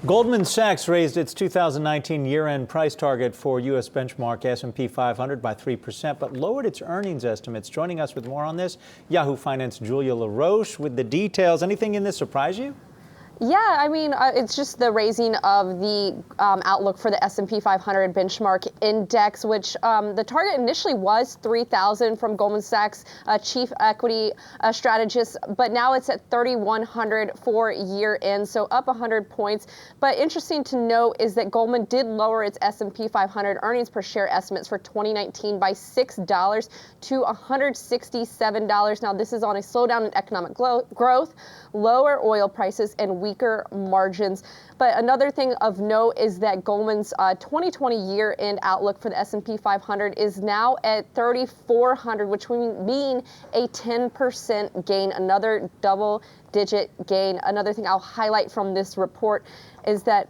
Goldman Sachs raised its 2019 year-end price target for U.S. benchmark S&P 500 by 3%, but lowered its earnings estimates. Joining us with more on this, Yahoo Finance Julia LaRoche with the details. Anything in this surprise you? Yeah, I mean, it's just the raising of the outlook for the S&P 500 benchmark index, which the target initially was 3,000 from Goldman Sachs chief equity strategist, but now it's at 3,100 for year end, so up 100 points. But interesting to note is that Goldman did lower its S&P 500 earnings per share estimates for 2019 by $6 to $167. Now, this is on a slowdown in economic growth, lower oil prices, and weaker margins. But another thing of note is that Goldman's 2020 year-end outlook for the S&P 500 is now at 3,400, which would mean a 10% gain, another double-digit gain. Another thing I'll highlight from this report is that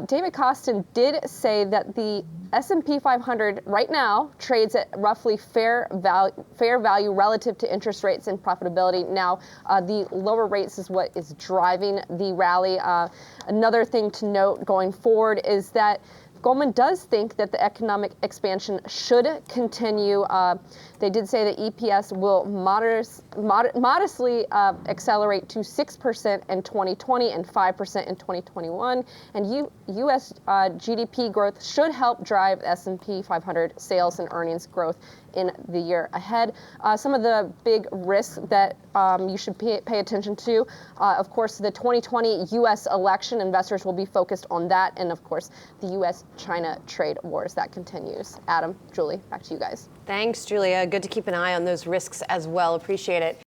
David Kostin did say that the S&P 500 right now trades at roughly fair value relative to interest rates and profitability. Now, the lower rates is what is driving the rally. Another thing to note going forward is that Goldman does think that the economic expansion should continue. They did say that EPS will modestly accelerate to 6% in 2020 and 5% in 2021. And U.S. GDP growth should help drive S&P 500 sales and earnings growth in the year ahead. Some of the big risks that you should pay attention to, of course, the 2020 U.S. election. Investors will be focused on that. And, of course, the U.S.-China trade wars that continues. Adam, Julie, back to you guys. Thanks, Julia. Good to keep an eye on those risks as well. Appreciate it.